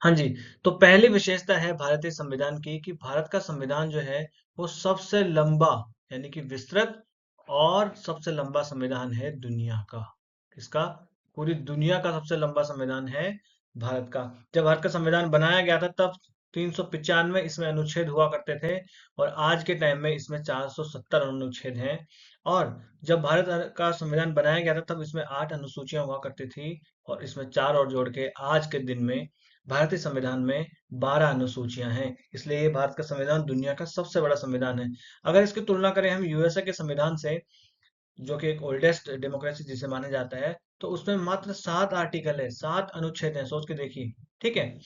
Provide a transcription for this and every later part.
हाँ जी, तो पहली विशेषता है भारतीय संविधान की कि भारत का संविधान जो है वो सबसे लंबा यानी कि विस्तृत और सबसे लंबा संविधान है दुनिया का। किसका? पूरी दुनिया का सबसे लंबा संविधान है भारत का। जब भारत का संविधान बनाया गया था तब 395 इसमें अनुच्छेद हुआ करते थे और आज के टाइम में इसमें 470 अनुच्छेद हैं। और जब भारत का संविधान बनाया गया था तब इसमें 8 अनुसूचियां हुआ करती थी और इसमें 4 और जोड़ के आज के दिन में भारतीय संविधान में 12 अनुसूचियां हैं। इसलिए ये भारत का संविधान दुनिया का सबसे बड़ा संविधान है। अगर इसकी तुलना करें हम यूएसए के संविधान से, जो कि एक ओल्डेस्ट डेमोक्रेसी जिसे माना जाता है, तो उसमें मात्र 7 आर्टिकल है, 7 अनुच्छेद हैं, सोच के देखिए। ठीक है।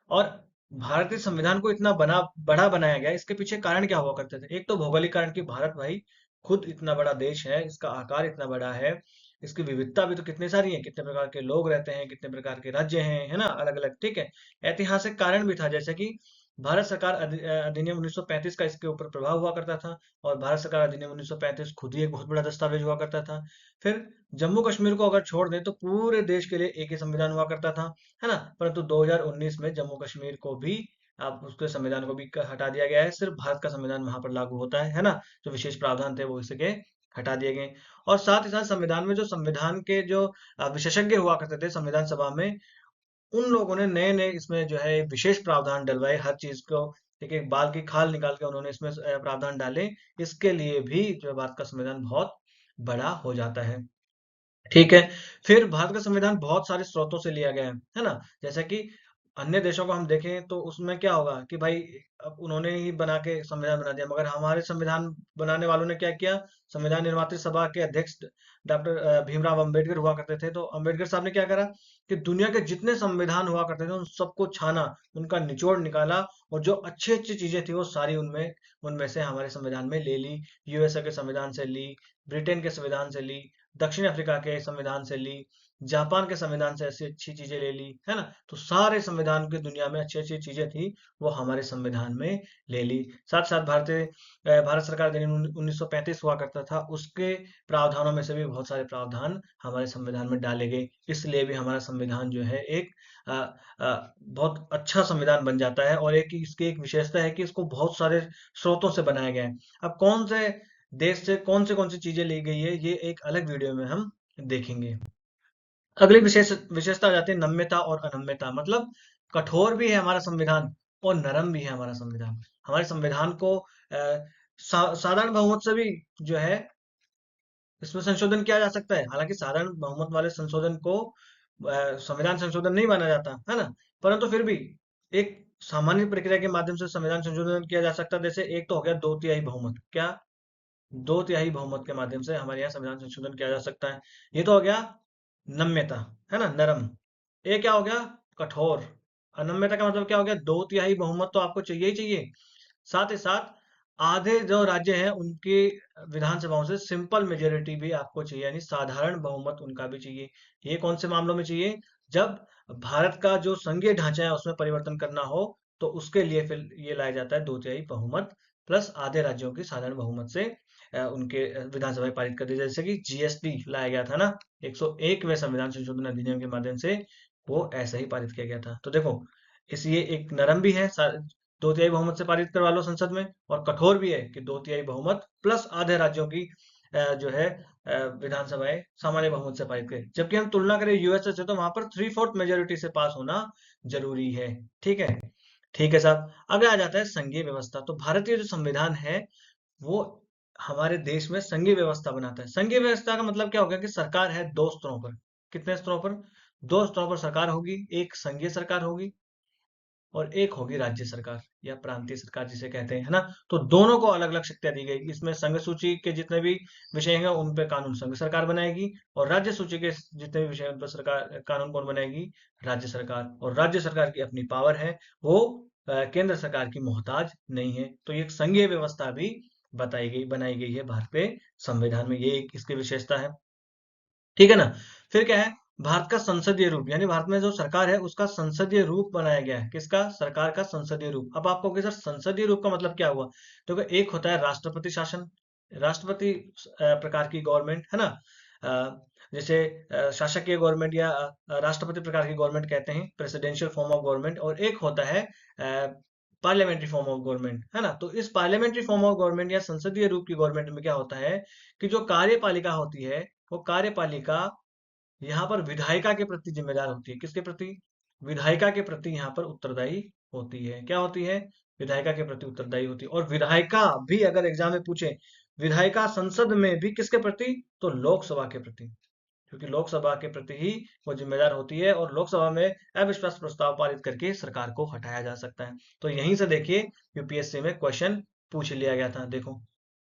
और भारतीय संविधान को इतना बड़ा बनाया गया, इसके पीछे कारण क्या हुआ करते थे? एक तो भौगोलिक कारण कि भारत भाई खुद इतना बड़ा देश है, इसका आकार इतना बड़ा है, इसकी विविधता भी तो कितनी सारी है, कितने प्रकार के लोग रहते हैं, कितने प्रकार के राज्य हैं, है ना, अलग अलग। ठीक है। ऐतिहासिक कारण भी था, जैसे कि भारत सरकार अधिनियम 1935 का इसके ऊपर प्रभाव हुआ करता था। और भारत सरकार अधिनियम 1935 खुद ही एक बहुत बड़ा दस्तावेज हुआ करता था। फिर जम्मू कश्मीर को अगर छोड़ दें तो पूरे देश के लिए एक ही संविधान हुआ करता था, है ना। परंतु 2019 में जम्मू कश्मीर को भी, अब उसके संविधान को भी हटा दिया गया है। सिर्फ भारत का संविधान वहां पर लागू होता है ना। जो विशेष प्रावधान थे वो इसके हटा दिए गए। और साथ ही साथ संविधान में जो संविधान के जो विशेषज्ञ हुआ करते थे संविधान सभा में, उन लोगों ने नए नए इसमें जो है विशेष प्रावधान डलवाए हर चीज को। एक एक बाल की खाल निकाल के उन्होंने इसमें प्रावधान डाले। इसके लिए भी जो है भारत का संविधान बहुत बड़ा हो जाता है। ठीक है। फिर भारत का संविधान बहुत सारे स्रोतों से लिया गया है ना। जैसे कि अन्य देशों को हम देखें तो उसमें क्या होगा कि भाई अब उन्होंने ही बना के संविधान बना दिया, मगर हमारे संविधान बनाने वालों ने क्या किया? संविधान निर्माता सभा के अध्यक्ष डॉक्टर भीमराव अंबेडकर हुआ करते थे। तो अंबेडकर साहब ने क्या करा कि दुनिया के जितने संविधान हुआ करते थे उन सबको छाना, उनका निचोड़ निकाला, और जो अच्छी अच्छी चीजें थी वो सारी उनमें उनमें से हमारे संविधान में ले ली। यूएसए के संविधान से ली, ब्रिटेन के संविधान से ली, दक्षिण अफ्रीका के संविधान से ली, जापान के संविधान से ऐसी अच्छी चीजें ले ली, है ना। तो सारे संविधान की दुनिया में अच्छी अच्छी चीजें थी वो हमारे संविधान में ले ली। साथ साथ भारत सरकार अधिनियम 1935 हुआ करता था, उसके प्रावधानों में से भी बहुत सारे प्रावधान हमारे संविधान में डाले गए। इसलिए भी हमारा संविधान जो है एक अ, बहुत अच्छा संविधान बन जाता है। और एक इसकी एक विशेषता है कि इसको बहुत सारे स्रोतों से बनाया गया है। अब कौन से देश से कौन सी चीजें ली गई है, ये एक अलग वीडियो में हम देखेंगे। अगली विशेषता आ जाती है नम्यता और अनम्यता। मतलब कठोर भी है हमारा संविधान और नरम भी है हमारा संविधान। हमारे संविधान को साधारण बहुमत से भी जो है इसमें संशोधन किया जा सकता है। हालांकि साधारण बहुमत वाले संशोधन को संविधान संशोधन नहीं माना जाता, है ना। परंतु फिर भी एक सामान्य प्रक्रिया के माध्यम से संविधान संशोधन किया जा सकता है। जैसे एक तो हो गया दो तिहाई बहुमत। क्या? दो तिहाई बहुमत के माध्यम से हमारे यहाँ संविधान संशोधन किया जा सकता है। ये तो हो गया नम्यता, है ना, नरम। ये क्या हो गया? कठोर। अनम्यता का मतलब क्या हो गया? दो तिहाई बहुमत तो आपको चाहिए ही चाहिए। साथ ही साथ आधे जो राज्य हैं उनकी विधानसभाओं से सिंपल मेजोरिटी भी आपको चाहिए, यानी साधारण बहुमत उनका भी चाहिए। ये कौन से मामलों में चाहिए? जब भारत का जो संघीय ढांचा है उसमें परिवर्तन करना हो, तो उसके लिए फिर ये लाया जाता है दो तिहाई बहुमत प्लस आधे राज्यों की साधारण बहुमत से उनके विधानसभा पारित कर दी। जैसे कि जीएसटी लाया गया था ना 101वें संविधान संशोधन अधिनियम के माध्यम से, वो ऐसा ही पारित किया गया था। तो देखो, इस ये एक नरम भी है, दो तिहाई बहुमत से पारित करवा लो संसद में, और कठोर भी है कि दो तिहाई बहुमत प्लस आधे राज्यों की जो है विधानसभाएं सामान्य बहुमत से पारित करें। जबकि हम तुलना करें यूएसए से तो वहां पर 3/4 मेजोरिटी से पास होना जरूरी है। ठीक है। ठीक है साहब। अब आ जाता है संघीय व्यवस्था। तो भारतीय जो संविधान है वो हमारे देश में संघीय व्यवस्था बनाता है। संघीय व्यवस्था का मतलब क्या हो गया कि सरकार है दो स्तरों पर। कितने स्तरों पर? दो स्तरों पर सरकार होगी। एक संघीय सरकार होगी और एक होगी राज्य सरकार या प्रांतीय सरकार जिसे कहते हैं, है ना। तो दोनों को अलग अलग शक्तियां दी गई। इसमें संघ सूची के जितने भी विषय हैं उन पे कानून संघ सरकार बनाएगी, और राज्य सूची के जितने भी विषय हैं उन पर सरकार कानून कौन बनाएगी? राज्य सरकार। और राज्य सरकार की अपनी पावर है, वो केंद्र सरकार की मोहताज नहीं है। तो ये एक संघीय व्यवस्था भी बनाई गई है भारतीय संविधान में। ये एक इसकी विशेषता है। ठीक है ना। फिर क्या है? भारत का संसदीय रूप, यानी भारत में जो सरकार है उसका संसदीय रूप बनाया गया है। किसका? सरकार का संसदीय रूप। अब आपको सर संसदीय रूप का मतलब क्या हुआ? तो एक होता है राष्ट्रपति शासन, राष्ट्रपति प्रकार की गवर्नमेंट, है ना। जैसे शासकीय गवर्नमेंट या राष्ट्रपति प्रकार की गवर्नमेंट कहते हैं, प्रेसिडेंशियल फॉर्म ऑफ गवर्नमेंट, और एक होता है पार्लियामेंट्री फॉर्म ऑफ गवर्नमेंट, है ना। तो इस पार्लियामेंट्री फॉर्म ऑफ गवर्नमेंट या संसदीय रूप की गवर्नमेंट में क्या होता है कि जो कार्यपालिका होती है, वो कार्यपालिका यहाँ पर विधायिका के प्रति जिम्मेदार होती है। किसके प्रति? विधायिका के प्रति यहाँ पर उत्तरदायी होती है। क्या होती है? विधायिका के प्रति उत्तरदायी होती है। और विधायिका भी अगर एग्जाम में पूछे, विधायिका संसद में भी किसके प्रति? तो लोकसभा के प्रति, क्योंकि लोकसभा के प्रति ही वो जिम्मेदार होती है, और लोकसभा में अविश्वास प्रस्ताव पारित करके सरकार को हटाया जा सकता है। तो यहीं से देखिए यूपीएससी में क्वेश्चन पूछ लिया गया था। देखो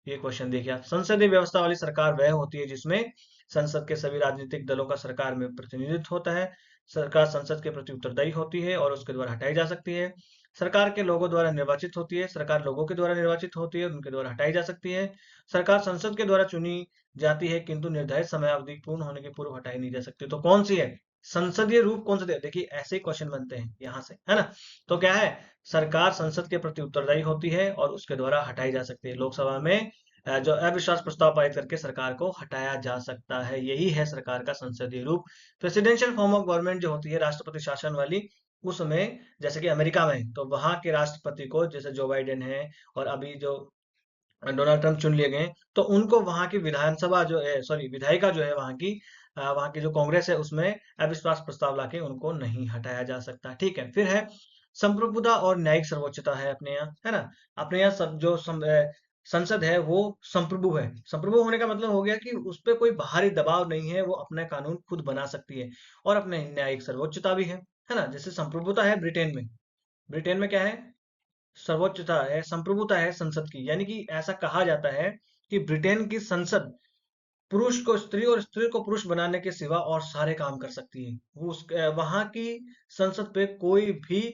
ये क्वेश्चन देखिए आप, संसदीय व्यवस्था वाली सरकार वह होती है जिसमें संसद के सभी राजनीतिक दलों का सरकार में प्रतिनिधित्व होता है, सरकार संसद के प्रति उत्तरदायी होती है और उसके द्वारा हटाई जा सकती है, सरकार के लोगों द्वारा निर्वाचित होती है, सरकार लोगों के द्वारा निर्वाचित होती है, उनके द्वारा हटाई जा सकती है, सरकार संसद के द्वारा चुनी जाती है किंतु निर्धारित समय अवधि पूर्ण होने के पूर्व हटाई नहीं जा सकती। तो कौन सी है? संसदीय रूप कौन सा दिया? देखिए ऐसे ही क्वेश्चन बनते हैं यहाँ से, है ना। तो क्या है? सरकार संसद के प्रति उत्तरदायी होती है और उसके द्वारा हटाई जा सकती है। लोकसभा में जो अविश्वास प्रस्ताव पारित करके सरकार को हटाया जा सकता है, यही है सरकार का संसदीय रूप। प्रेसिडेंशियल फॉर्म ऑफ गवर्नमेंट जो होती है, राष्ट्रपति शासन वाली, उसमें जैसे कि अमेरिका में, तो वहां के राष्ट्रपति को, जैसे जो बाइडेन है और अभी जो डोनाल्ड ट्रंप चुन लिए गए, तो उनको वहां की विधानसभा जो है, सॉरी विधायिका जो है वहां की जो कांग्रेस है, उसमें अविश्वास प्रस्ताव लाके उनको नहीं हटाया जा सकता। ठीक है, फिर है संप्रभुता और न्यायिक सर्वोच्चता है अपने यहाँ, है ना। अपने यहाँ संसद है वो संप्रभु है। संप्रभु होने का मतलब हो गया कि उस पर कोई बाहरी दबाव नहीं है, वो अपने कानून खुद बना सकती है, और अपने न्यायिक सर्वोच्चता भी है ना। जैसे संप्रभुता है ब्रिटेन में, ब्रिटेन में क्या है? सर्वोच्चता है, संप्रभुता है संसद की। यानी कि ऐसा कहा जाता है कि ब्रिटेन की संसद पुरुष को स्त्री और स्त्री को पुरुष बनाने के सिवा और सारे काम कर सकती है। वो वहां की संसद पे कोई भी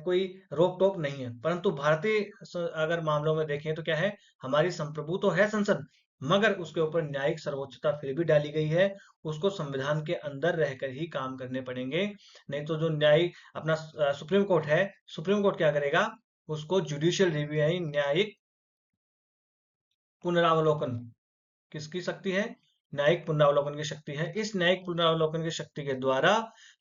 कोई रोक टोक नहीं है। परंतु भारतीय अगर मामलों में देखें तो क्या है, हमारी संप्रभु तो है संसद, मगर उसके ऊपर न्यायिक सर्वोच्चता फिर भी डाली गई है। उसको संविधान के अंदर रहकर ही काम करने पड़ेंगे, नहीं तो जो न्यायिक अपना सुप्रीम कोर्ट है, सुप्रीम कोर्ट क्या करेगा? उसको जुडिशियल रिव्यू यानी न्यायिक पुनरावलोकन, किसकी शक्ति है? न्यायिक पुनरावलोकन की शक्ति है। इस न्यायिक पुनरावलोकन की शक्ति के द्वारा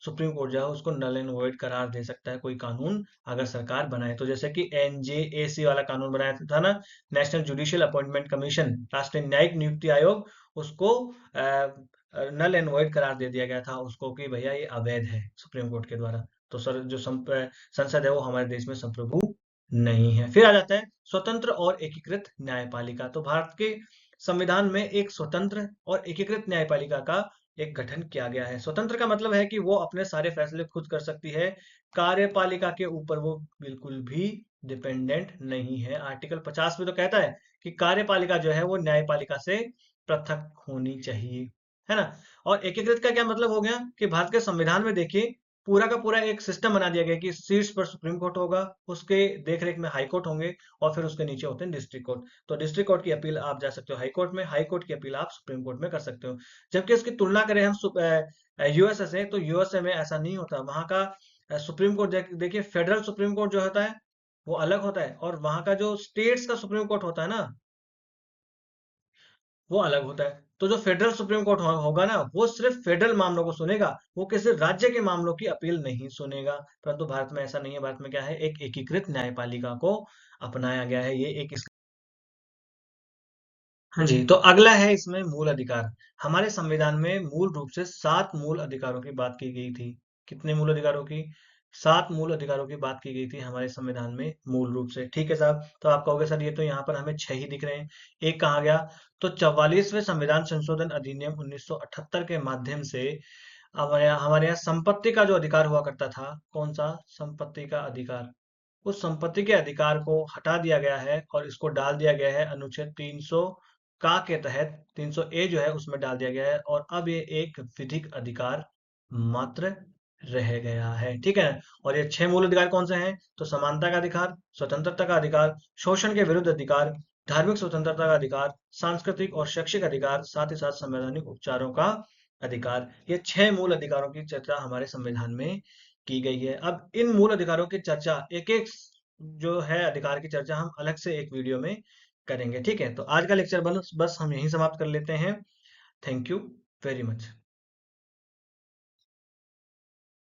सुप्रीम कोर्ट जो है उसको नल एंड वॉइड करार दे सकता है, कोई कानून अगर सरकार बनाए तो। जैसे कि एनजेएसी वाला कानून बनाया था ना, नेशनल जुडिशियल अपॉइंटमेंट कमीशन, राष्ट्रीय न्यायिक नियुक्ति आयोग, उसको नल एंड वॉइड करार दे दिया गया था उसको कि भैया ये अवैध है सुप्रीम कोर्ट के द्वारा। तो सर जो संसद है वो हमारे देश में संप्रभु नहीं है। फिर आ जाता है स्वतंत्र और एकीकृत न्यायपालिका। तो भारत के संविधान में एक स्वतंत्र और एकीकृत न्यायपालिका का एक गठन किया गया है। स्वतंत्र का मतलब है कि वो अपने सारे फैसले खुद कर सकती है, कार्यपालिका के ऊपर वो बिल्कुल भी डिपेंडेंट नहीं है। आर्टिकल 50 में तो कहता है कि कार्यपालिका जो है वो न्यायपालिका से पृथक होनी चाहिए, है ना। और एकीकृत का क्या मतलब हो गया कि भारत के संविधान में देखिए पूरा का पूरा एक सिस्टम बना दिया गया कि शीर्ष पर सुप्रीम कोर्ट होगा, उसके देखरेख में हाई कोर्ट होंगे, और फिर उसके नीचे होते हैं डिस्ट्रिक्ट कोर्ट। तो डिस्ट्रिक्ट कोर्ट की अपील आप जा सकते हो हाई कोर्ट में, हाई कोर्ट की अपील आप सुप्रीम कोर्ट में कर सकते हो। जबकि इसकी तुलना करें हम यूएसए से, तो यूएसए में ऐसा नहीं होता। वहां का सुप्रीम कोर्ट देखिए, फेडरल सुप्रीम कोर्ट जो होता है वो अलग होता है, और वहां का जो स्टेट्स का सुप्रीम कोर्ट होता है ना, वो अलग होता है। तो जो फेडरल सुप्रीम कोर्ट होगा ना, वो सिर्फ फेडरल मामलों को सुनेगा, वो किसी राज्य के मामलों की अपील नहीं सुनेगा। परंतु भारत में ऐसा नहीं है। भारत में क्या है, एक एकीकृत न्यायपालिका को अपनाया गया है। ये एक हाँ जी, तो अगला है इसमें मूल अधिकार। हमारे संविधान में मूल रूप से 7 मूल अधिकारों की बात की गई थी। कितने मूल अधिकारों की? 7 मूल अधिकारों की बात की गई थी हमारे संविधान में मूल रूप से। ठीक है साहब, तो आप कहोगे सर ये तो यहाँ पर हमें 6 ही दिख रहे हैं, एक कहाँ गया? तो 44वें संविधान संशोधन अधिनियम 1978 के माध्यम से हमारे यहाँ संपत्ति का जो अधिकार हुआ करता था, कौन सा? संपत्ति का अधिकार। उस संपत्ति के अधिकार को हटा दिया गया है और इसको डाल दिया गया है अनुच्छेद 300 का के तहत, 300 ए जो है उसमें डाल दिया गया है, और अब ये एक विधिक अधिकार मात्र रह गया है। ठीक है। और ये 6 मूल अधिकार कौन से हैं? तो समानता का अधिकार, स्वतंत्रता का अधिकार, शोषण के विरुद्ध अधिकार, धार्मिक स्वतंत्रता का अधिकार, सांस्कृतिक और शैक्षिक अधिकार, साथ ही साथ संवैधानिक उपचारों का अधिकार। ये 6 मूल अधिकारों की चर्चा हमारे संविधान में की गई है। अब इन मूल अधिकारों की चर्चा एक एक जो है अधिकार की चर्चा हम अलग से एक वीडियो में करेंगे। ठीक है, तो आज का लेक्चर बस बस हम यहीं समाप्त कर लेते हैं। Thank you. Very much.